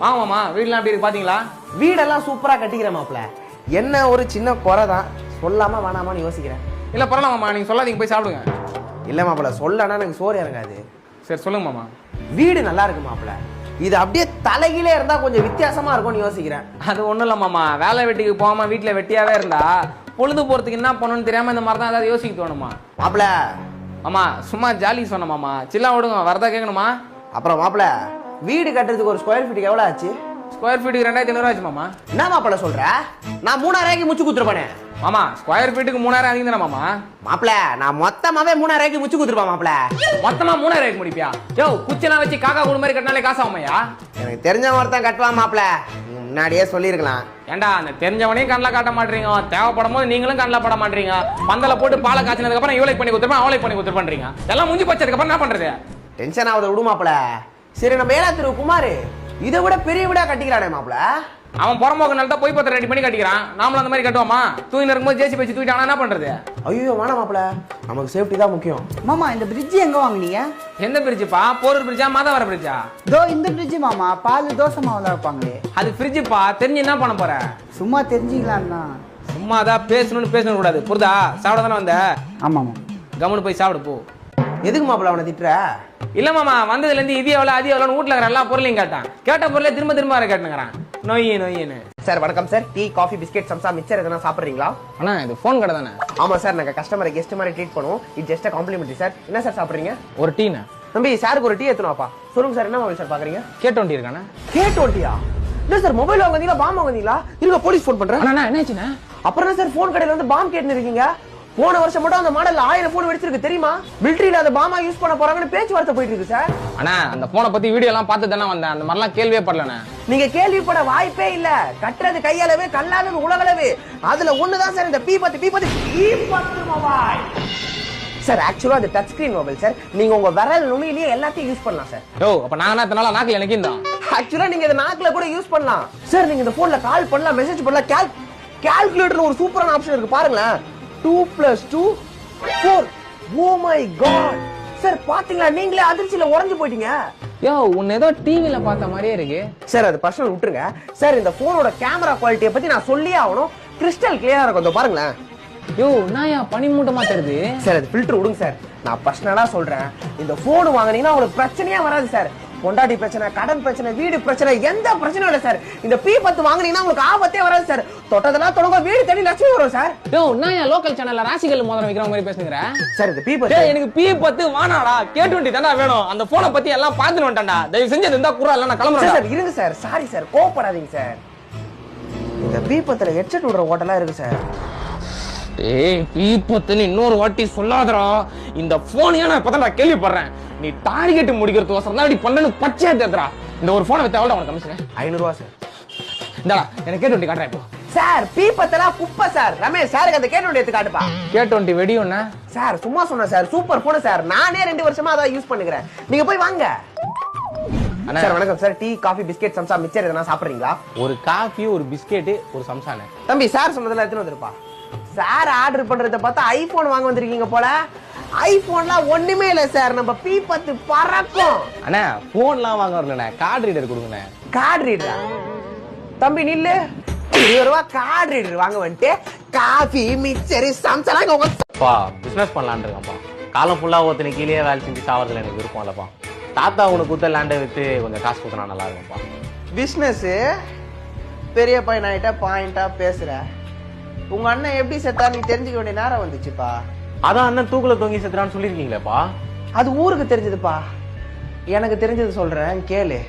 வாங்க மாமா, வீடுலாம் எப்படி இருக்கு பாத்தீங்களா? வீடெல்லாம் சூப்பரா கட்டிக்கிற மாப்ள. என்ன ஒரு சின்ன குறை தான், சொல்லாம வேணாமான்னு யோசிக்கிறேன். இல்ல பரவாயில்ல மாமா, நீங்க சொல்லாதீங்க, போய் சாப்பிடுங்க. இல்ல மாப்ள, சொல்லனா எனக்கு சோறு இறங்காது. சரி சொல்லுங்க மாமா. வீடு நல்லா இருக்கு மாப்ள. இது அப்படியே தலைகீழே இருந்தா கொஞ்சம் வித்தியாசமா இருக்கும்னு யோசிக்கிறேன். அது ஒண்ணும் இல்ல மாமா, வேலை வெட்டிக்கு போகாம வீட்டுல வெட்டியாவே இருந்தா பொழுது போறதுக்கு என்ன பண்ணணும்னு தெரியாம இந்த மாதிரி தான் ஏதாவது யோசிக்க தோணுமா மாப்ள? ஆமா, சும்மா ஜாலி சொன்ன மாமா, சில்லா விடுங்க, வரதா கேட்கணுமா? அப்புறம் மாப்ள, வீடு கட்டுறதுக்கு ஒரு ஸ்கொயர் ஃபீட்டுக்கு எவ்வளவு ஆச்சு? ஸ்கொயர் ஃபீட்டுக்கு 2500 ஆச்சு மாமா. என்ன மாப்ள சொல்ற? நான் 3000 முச்சு குத்துருப்பானே. மாமா ஸ்கொயர் ஃபீட்டுக்கு 3000 அதிகம் தானே மாமா? மாப்ள, நான் மொத்தமாவே 3000 முச்சு குத்துருப்பேன் மாப்ள. மொத்தமா 3000 முடிப்பியா? யோ, குச்சனா வச்சு காக்கா கூடு மாதிரி கட்டினாலே காசு ஆகுமையா? எனக்கு தெரிஞ்ச ஒருத்தன் கட்டுவான் மாப்ள, முன்னாடியே சொல்லியிருக்கலாம். ஏண்டா, அந்த தெரிஞ்சவனையும் கண்ணில் காட்ட மாட்டீங்க, தேவைப்படும் போது நீங்களும் கண்ணில் பட மாட்டீங்க. பந்தல போட்டு பாலை காய்ச்சினதுக்கு அப்புறம் இவளைக்கு பண்ணி கொடுத்துருப்பேன், அவளைக்கு பண்ணி கொடுத்துருப்பேன்றீங்க. எல்லாம் முடிஞ்சு போச்சதுக்கு அப்புறம் என்ன பண்றது? டென்ஷன் ஆகுது, விடு மாப்ள. சரி, நம்ம ஏலா திரு குமார் இதை விட பெரிய வீடா கட்டிக்கிறானே மாப்ள. அவன் புறம்போக்கு நல்லா போய் பத்திரம் ரெடி பண்ணி கட்டிக்கிறான். நாமளும் அந்த மாதிரி கட்டுவோமா? தூங்கி இருக்கும்போது ஜேசி வச்சு தூக்கிட்டானா என்ன பண்றது? ஐயோ வேணாம் மாப்ள, நமக்கு சேஃப்டி தான் முக்கியம். மாமா, இந்த பிரிட்ஜ் எங்க வாங்குனீங்க? எந்த பிரிட்ஜுப்பா? போரூர் பிரிட்ஜா, மாதவர பிரிட்ஜா? தோ இந்த பிரிட்ஜ் மாமா, பால் தோசை மாவுல வைப்பாங்களே. அது ஃப்ரிட்ஜுப்பா. தெரிஞ்சு என்ன பண்ண போற? சும்மா தெரிஞ்சுக்கலாம்னா. சும்மா தான் பேசணும்னு கூடாது, புரிதா? சாப்பிட தானே வந்த? ஆமாமா. கவனு போய் சாப்பிடு போ. எதுக்கு மாப்ள அவனை திட்டுற? இல்ல மாமா, வந்ததுல இருந்து இது எவ்வளவு அது எவ்வளவு வீட்டுல இருக்கிற எல்லா பொருளையும் கேட்டான். கேட்ட பொருளை திரும்ப திரும்ப வர கேட்டுங்கிறான். நொய்யின்னு. சார் வணக்கம் சார். டீ, காஃபி, பிஸ்கெட், சம்சா, மிச்சர் எதனா சாப்பிடுறீங்களா? அண்ணா, இது போன் கடை தானே? ஆமா சார், நாங்க கஸ்டமரை கெஸ்ட் மாதிரி ட்ரீட் பண்ணுவோம். இது ஜஸ்ட் காம்ப்ளிமெண்ட்ரி சார். என்ன சார் சாப்பிடுறீங்க? ஒரு டீனா? தம்பி, சாருக்கு ஒரு டீ எடுத்துனாப்பா. சொல்லுங்க சார், என்ன மொபைல் சார் பாக்குறீங்க? கேட்டு இருக்கானே. K20 என்ன சார், மொபைல் வாங்குறீங்களா, பாம் வாங்குறீங்களா? இருங்க, போலீஸ் போன் பண்றேன். அண்ணா என்னாச்சுண்ணா? அப்புறம் என்ன சார், போன் கடையில வந்து பாம் கேட்டுன்னு இருக்கீங்க? போன வருஷம் மட்டும் அந்த மாடல்ல 1000 போன் வெடிச்சிருக்கு தெரியுமா? மிலிட்டரியில அந்த பாமா யூஸ் பண்ண போறாங்கன்னு பேச்சுவார்த்தை போயிட்டு இருக்கு சார். அண்ணா, அந்த போனை பத்தி வீடியோ எல்லாம் பார்த்து தானே வந்தேன். அந்த மாதிரிலாம் கேள்வியே படலண்ணே. நீங்க கேள்விப்பட வாய்ப்பே இல்ல. கட்டுறது கையளவு, கல்லாளவு, உலகளவு. அதுல ஒண்ணுதான் சார் இந்த P10 மொபைல். சார் ஆக்சுவலா அது டச் ஸ்கிரீன் மொபைல் சார். நீங்க உங்க விரல் நுனியிலேயே எல்லாத்தையும் யூஸ் பண்ணலாம் சார். யோ, அப்ப நான் எத்தனால நாக்குல எனக்கு இந்த ஆக்சுவலா நீங்க இத நாக்குல கூட யூஸ் பண்ணலாம் சார். நீங்க இந்த போன்ல கால் பண்ணலாம், மெசேஜ் பண்ணலாம். கால்குலேட்டர்ல ஒரு சூப்பரான ஆப்ஷன் இருக்கு பாருங்களேன். 2 + 2 4. ஓ மை காட் சார், பாத்தீங்களா? நீங்களே அதிர்ச்சியில உறைஞ்சு போயிட்டீங்க. யோ, உன்னை ஏதோ டிவில பார்த்த மாதிரியே இருக்கு சார். அது பர்சனல் விட்டுருங்க சார். இந்த போனோட கேமரா குவாலிட்டியை பத்தி நான் சொல்லியே ஆகணும். கிறிஸ்டல் கிளியரா இருக்கும். இந்த பாருங்களேன். யோ, நான் பனி மூட்டமா தருது சார். அது ஃபில்டர் விடுங்க சார். நான் பர்சனலா சொல்றேன், இந்த போன் வாங்குனீங்கன்னா உங்களுக்கு பிரச்சனையே வராது சார். பொண்டாட்டி பிரச்சனை, கடன் பிரச்சனை, வீடு பிரச்சனை, எந்த பிரச்சனையும் இல்ல சார். இந்த P10 வாங்குனீங்கன்னா உங்களுக்கு ஆபத்தே வராது சார். தொட்டதெல்லாம் தொடங்க வீடு தேடி லட்சம் வரும் சார். யோ, நான் லோக்கல் சேனல்ல ராசிகள் மோதிரம் வைக்கிற மாதிரி பேசுங்கற சார். இந்த P10 எனக்கு P10 வானாடா, K20 தான்டா வேணும். அந்த போனை பத்தி எல்லாம் பார்த்துட்டு வந்துட்டேன்டா. தயவு செஞ்சு இருந்தா குறா இல்ல, நான் கிளம்பறேன் சார். இருங்க சார், சாரி சார், கோவப்படாதீங்க சார். இந்த P10ல ஹெட்செட் விடுற ஓட்டலாம் இருக்கு சார். ஏய், P10 இன்னொரு வாட்டி சொல்லாதடா. இந்த போனையே நான் இப்பதான் கேள்விப்படுறேன். நீ டார்கெட் முடிக்கிறதுக்கோசரம் தான் இப்படி பண்ணனு பச்சையா தேத்துறா. இந்த ஒரு போனை வித்தா எவ்வளவு உனக்கு கமிஷன்? 500 ரூபாய் சார். இந்தடா, எனக்கு K20 காட்டுறேன் இப்போ. சார் P10 குப்பை சார். ரமேஷ் சாருக்கு அந்த K20 எடுத்து காட்டுப்பா. K20 வெடியும்னா சார் சும்மா சொன்னேன் சார். Super phone sir. நானே 2 வருஷமா அத யூஸ் பண்ணுகிறேன். நீங்க போய் வாங்க. சார் வணக்கம் சார். டீ, காஃபி, பிஸ்கெட், சம்சா, மிச்சர் எதனா சாப்பிடுறீங்களா? ஒரு காஃபி, ஒரு பிஸ்கெட், ஒரு சம்சானே. தம்பி, சார் சொன்னதெல்லாம் எடுத்துட்டு வந்துருப்பா. சார் ஆர்டர் பண்றத பார்த்தா ஐபோன் வாங்க வந்திருக்கீங்க போல. ஐபோன்லாம் ஒண்ணுமே இல்ல சார். நம்ம P10 பறக்கும். அண்ணா, போன்லாம் வாங்க வரலண்ணே, கார்டு ரீடர் கொடுங்கண்ணே. கார்டு ரீடரா? தம்பி நில்லு. 20 ரூபாய் கார்டு ரீடர் வாங்க வந்துட்டு காஃபி, மிச்சர், சம்சாலாம் அப்பா பிசினஸ் பண்ணலான்னு இருக்கேன்ப்பா. காலம் ஃபுல்லா ஒருத்தனை கீழே வேலை செஞ்சு சாவறதுல எனக்கு விருப்பம் இல்லப்பா. தாத்தா உனக்கு கொடுத்த லேண்டை வித்து கொஞ்சம் காசு கொடுத்தனா நல்லா இருக்கும்ப்பா. பிசினஸ் பெரிய பையன் ஆயிட்டா பாயிண்டா பேசுற. உங்க அண்ணன் எப்படி செத்தா நீ தெரிஞ்சுக்க வேண்டிய நேரம் வந்துச்சுப்பா. அதான் அண்ணன் தூக்குல தொங்கி செத்துறான்னு சொல்லிருக்கீங்களேப்பா. அது ஊருக்கு தெரிஞ்சதுப்பா. எனக்கு தெரிஞ்சது சொல்றேன் கேளு.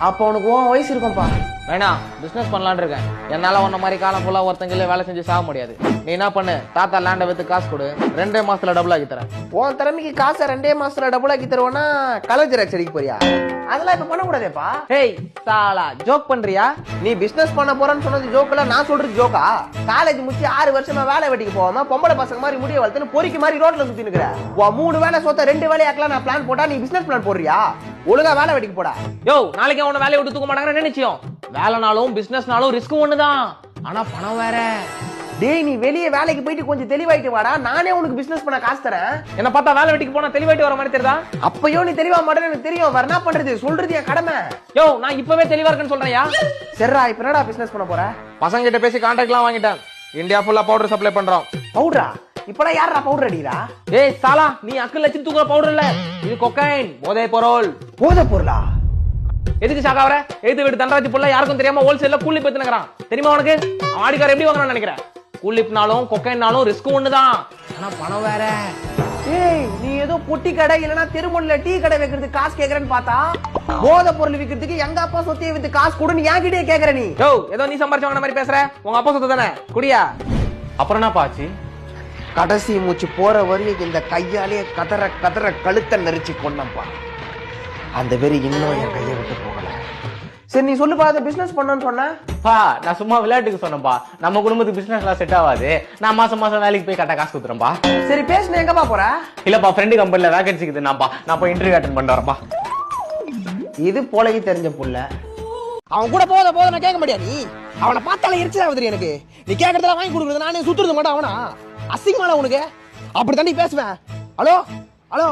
அப்ப உனக்கு உன் வயசு இருக்கும்பா. வேணாம், பிசினஸ் பண்ணலான்னு இருக்கேன். என்னால உன்ன மாதிரி காலம் ஃபுல்லா ஒருத்தங்கில வேலை செஞ்சு சாக முடியாது. நீ என்ன பண்ணு, தாத்தா லேண்டை வித்து காசு கொடு, 2 மாசத்துல டபுள் ஆக்கி தரேன். உன் திறமைக்கு காசை 2 மாசத்துல டபுள் ஆக்கி தருவோன்னா கலர் ஜெராக்ஸ் அடிக்க போறியா? அதெல்லாம் இப்ப பண்ண கூடாதேப்பா. ஹேய் சாலா, ஜோக் பண்றியா? நீ பிசினஸ் பண்ண போறன்னு சொன்னது ஜோக்கல, நான் சொல்றது ஜோக்கா? காலேஜ் முடிச்சு 6 வருஷமா வேலை வெட்டிக்கு போகாம பொம்பளை பசங்க மாதிரி முடிய வளர்த்துன்னு பொறிக்கு மாதிரி ரோட்ல சுத்தி நிக்கிற. 3 வேலை சொத்த 2 வேலையாக்கலாம் நான் பிளான் போட்டா நீ பிசினஸ் பிளான் போடுறியா? ஒழுங்கா வேலை வெட்டிக்கு போடா. யோ, நாளைக்கு அவன வேலையை விட்டு தூக்க மாட்டாங்கன்னு நினைச்சியோம். வேலைனாலும் பிசினஸ்னாலும் ரிஸ்க் ஒண்ணுதான். ஆனா பணம் வேற. டேய் நீ வெளியே வேலைக்கு போயிட்டு கொஞ்சம் தெளிவாயிட்டு வாடா, நானே உனக்கு பிசினஸ் பண்ண காசு தரேன். என்ன பார்த்தா வேலை வெட்டிக்கு போனா தெளிவாயிட்டு வர மாதிரி தெரியுதா? அப்பயோ நீ தெளிவா மாட்டேன்னு எனக்கு தெரியும், வேற என்ன பண்றது, சொல்றது என் கடமை. யோ நான் இப்பவே தெளிவா இருக்கேன்னு சொல்றேன்யா. சரிடா, இப்ப என்னடா பிசினஸ் பண்ண போற? பசங்க கிட்ட பேசி கான்ட்ராக்ட்லாம் வாங்கிட்டேன். இந்தியா ஃபுல்லா பவுடர் சப்ளை பண்றோம். பவுடரா? இப்பலாம் யாரா பவுடர் அடிக்கிறா? ஏய் சாலா, நீ அக்கல் லட்சம் தூக்குற பவுடர் இல்ல, இது கொக்கைன், போதை பொருள். போதை பொருளா? எதுக்கு ஷாக் ஆவற? எழுத்து வீட்டு தண்டராஜ் புள்ள யாருக்கும் தெரியாம ஹோல்சேல்ல கூலி பேத்துனங்கறான். தெரியுமா உனக்கு? அவன் ஆடிக்கார எப்படி வாங்குறான்னு நினைக்கிறேன்? கூலிப்னாலும் கொக்கைனாலும் ரிஸ்க் ஒண்ணுதான், ஆனா பணம் வேற. ஏய் நீ ஏதோ பொட்டி கடை இல்லனா தெருமுனையில டீ கடை வைக்கிறதுக்கு காசு கேக்குறேன்னு பார்த்தா, போதை பொருள் விக்கிறதுக்கு எங்க அப்பா சொத்தையை வித்து காசு கொடுன்னு என்கிட்டயே கேக்குற நீ. யோ ஏதோ நீ சம்பாரிச்சு வாங்கின மாதிரி பேசுற, உங்க அப்பா சொத்து தானே, குடியா. அப்புறம் என்ன பாச்சு? கடைசி மூச்சு போற வரையும் இந்த கையாலே கதற கதற கழுத்தை நெரிச்சு கொண்டப்பா. அந்த வெறி இன்னும் என் கையை விட்டு போகல. சரி நீ சொல்லுப்பா, அதை பிசினஸ் பண்ணணும்னு சொன்ன. பா நான் சும்மா விளையாட்டுக்கு சொன்னேன்பா. நம்ம குடும்பத்துக்கு பிசினஸ் எல்லாம் செட் ஆகாது. நான் மாசம் மாசம் வேலைக்கு போய் கரெக்டா காசு கொடுத்துறேன்பா. சரி பேசுன எங்கப்பா போற? இல்லப்பா, ஃப்ரெண்டு கம்பெனில வேகன்சி இருக்குதுன்னாப்பா, நான் போய் இன்டர்வியூ அட்டென்ட் பண்ணிட்டு வரப்பா. இது போலகி தெரிஞ்ச புள்ள. அவன் கூட போத நான் கேட்க மாட்டியா நீ? அவனை பார்த்தாலே எரிச்சலாகுது எனக்கு. நீ கேட்கறதெல்லாம் வாங்கி கொடுக்குறது, நானே சுத்துறது மாட்டேன் அவனா. அசிங்கமால உனக்கு அப்படி தாண்டி பேசுவேன். ஹலோ ஹலோ,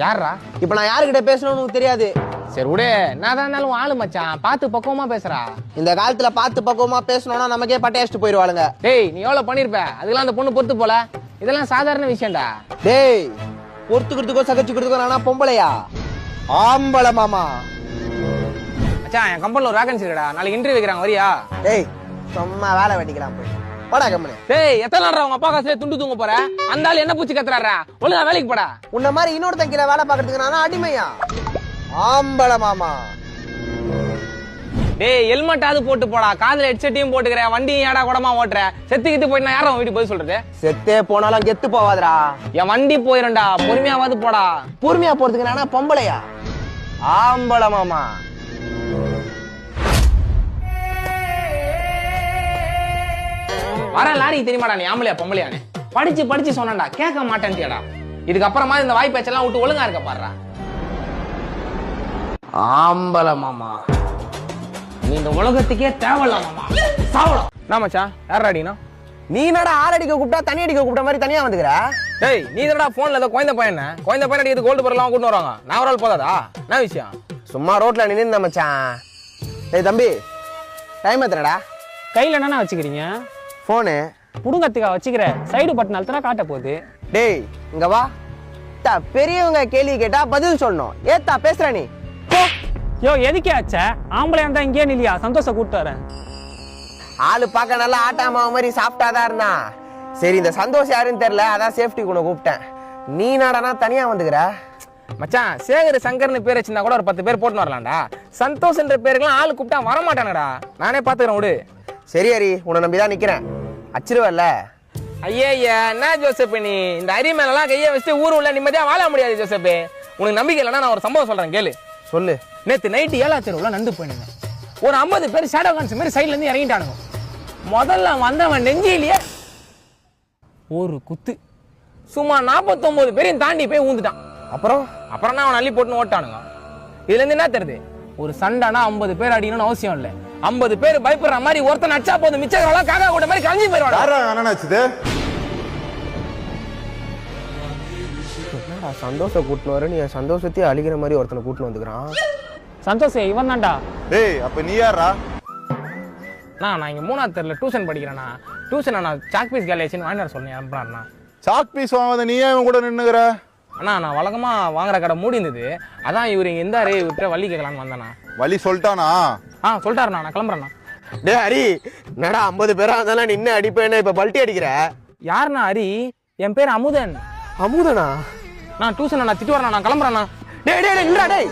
யாரா? இப்ப நான் யாருக்கிட்ட பேசணும்னு உனக்கு தெரியாது. சரி விடு, நான் தான் இருந்தாலும் ஆளு மச்சான், பார்த்து பக்குவமா பேசுறா. இந்த காலத்துல பார்த்து பக்குவமா பேசணும்னா நமக்கே பட்டையடிச்சிட்டு போயிடுவாளுங்க. டேய் நீ எவ்வளவு பண்ணிருப்ப, அதுக்கெல்லாம் அந்த பொண்ணு பொறுத்து போல. இதெல்லாம் சாதாரண விஷயம்டா. டேய் பொறுத்துக்கிறதுக்கோ சகிச்சுக்கிறதுக்கோ நானா பொம்பளையா? ஆம்பளை மாமா. மச்சான் என் கம்பெனில ஒரு வேகன்சி இருக்குடா, நாளைக்கு இன்டர்வியூ வைக்கிறாங்க, வரியா? டேய் சும்மா வேலை வெட்டிக்கலாம் போய் போடா கம்பெனி. டேய் எத்தனை நாள் உங்க அப்பா காசுல துண்டு தூங்க போற? அந்த ஆள் என்ன பூச்சி கத்துறாரா? ஒழுங்கா வேலைக்கு போடா. உன்ன மாதிரி இன்னொருத்தன் கீழே வேலை பாக்குறதுக்கு நானா அடிமையா? ஆம்பளை மாமா. டேய் ஹெல்மெட்டாவது போட்டு போடா, காதுல ஹெட்செட்டையும் போட்டுக்கிற, வண்டியும் ஏடா கூடமா ஓட்டுற. செத்துக்கிட்டு போயிட்டு நான் யாரும் வீட்டுக்கு போய் சொல்றது? செத்தே போனாலும் கெத்து போவாதடா. என் வண்டி போயிரும்டா, பொறுமையாவது போடா. பொறுமையா போறதுக்கு நானா பொம்பளையா? ஆம்பளை மாமா. வர லாரி தெரியுமாடா நீ ஆம்பளையா பொம்பளையானே? படிச்சு படிச்சு சொன்னடா, கேட்க மாட்டேன்ட்டியாடா. இதுக்கப்புறமா இந்த வாய் பேச்செல்லாம் விட்டு ஒழுங்கா இருக்க பாடுறா. ஆம்பளை மாமா. நீ இந்த உலகத்துக்கே தேவையில்ல மாமா, சாவலாம். என்ன மச்சான், யாரா அடினா? நீ என்னடா ஆள் அடிக்க கூப்பிட்டா தனி அடிக்க கூப்பிட்ட மாதிரி தனியா வந்துக்கிற? டேய் நீ தானடா போன்ல ஏதோ குழந்தை பையன் அடிக்கிறது கோல்டு பொருள்லாம் கூட்டு வராங்க. நான் ஒரு ஆள் போதாதா? என்ன விஷயம்? சும்மா ரோட்ல நின்று மச்சான். டேய் தம்பி, டைம் எத்தனடா? கையில் என்னண்ணா வச்சுக்கிறீங்க? போனு புடுங்கத்துக்கா வச்சுக்கிற, சைடு பட்டன் அழுத்தினா காட்ட போகுது. டேய் இங்க வா. பெரியவங்க கேள்வி கேட்டா பதில் சொல்லணும். ஏத்தா பேசுற நீ? யோ எதுக்கே ஆச்ச? ஆம்பளையா இருந்தா இங்கே நில்லையா, சந்தோஷ கூப்பிட்டு வரேன். ஆளு பார்க்க நல்லா ஆட்டாமாவ மாதிரி சாப்பிட்டாதான் இருந்தான். சரி இந்த சந்தோஷம் யாருன்னு தெரியல, அதான் சேஃப்டி கூட கூப்பிட்டேன். நீ நாடானா தனியா வந்துக்கிற? மச்சான் சேகர் சங்கர்னு பேர் வச்சிருந்தா கூட ஒரு 10 பேர் போட்டு வரலாம்டா. சந்தோஷ்ன்ற பேருக்குலாம் ஆளு கூப்பிட்டா வர மாட்டானடா. நானே பாத்துக்கிறேன் விடு. சரி ஹரி, உன்னை நம்பிதான் நிக்கிறேன். அச்சிருவல்ல? ஐயா என்ன ஜோசப், நீ இந்த அரி மேலாம் கையை வச்சுட்டு ஊர் உள்ள நிம்மதியா வாழ முடியாது ஜோசப். உனக்கு நம்பிக்கை இல்லைன்னா நான் ஒரு சம்பவம் சொல்றேன் கேளு. சொல்லு. நேத்து நைட்டு 7ஆம் தெருவுல நண்டு போயிடுங்க. ஒரு 50 பேர் ஷேடோ கான்ஸ் மாதிரி சைட்ல இருந்து இறங்கிட்டானுங்க. முதல்ல வந்தவன் நெஞ்சிலேயே ஒரு குத்து, சும்மா 49 பேரையும் தாண்டி போய் ஊந்துட்டான். அப்புறம் அவன் அள்ளி போட்டுன்னு ஓட்டானுங்க. இதுல இருந்து என்ன தெரியுது, ஒரு சண்டைனா 50 பேர் அடிக்கணும்னு அவசியம் இல்லை. 50 பேர் பயப்படுற மாதிரி ஒருத்தன் நச்சா போதும், மிச்சம் காக்கா கூட மாதிரி கலஞ்சி போயிடுவாங்க. என்னடா சந்தோஷம் கூட்டினு வர, நீ சந்தோஷத்தையே அழிக்கிற மாதிரி ஒருத்தனை கூட்டினு வந்துக்கிறான். சந்தோஷ் இவன் தான்டா. டேய் அப்ப நீ யாரா? நான் இங்க 3ஆவது தெருல டியூஷன் படிக்கிறேன்னா. டியூஷன் நான் சாக் பீஸ் கேலேஜ்னு வாங்கிட்டு சொன்னேன் அனுப்புறாருண்ணா. சாக் பீஸ் வாங்காத நீ ஏன் இவன் கூட நின்னுகிற? அண்ணா நான் வழக்கமா வாங்குற கடை மூடி இருந்தது, அதான் இவரு எந்தாரு இவர்கிட்ட வள்ளி கேட்கலான்னு வந்தேண்ணா. வழி சொல்லிட்டானா? சொல்லிட்டாருண்ணா, நான் கிளம்புறேண்ணா. டே ஹரி, என்னடா 50 பேரா இருந்தாலும் நின்று அடிப்பேன்னு இப்ப பல்ட்டி அடிக்கிற? யாருண்ணா ஹரி? என் பேர் அமுதன். அமுதனா? நான் டியூஷன் நான் திட்டு வரேன், நான் கிளம்புறேண்ணா. டேய்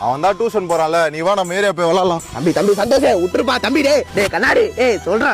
அவன் தான் டியூஷன் போறான்ல, நீ வா நம்ம ஏரியா போய் விளாடலாம். தம்பி சந்தோஷம் விட்டுருப்பா தம்பி. டேய் கண்ணாடி, சொல்றேன்.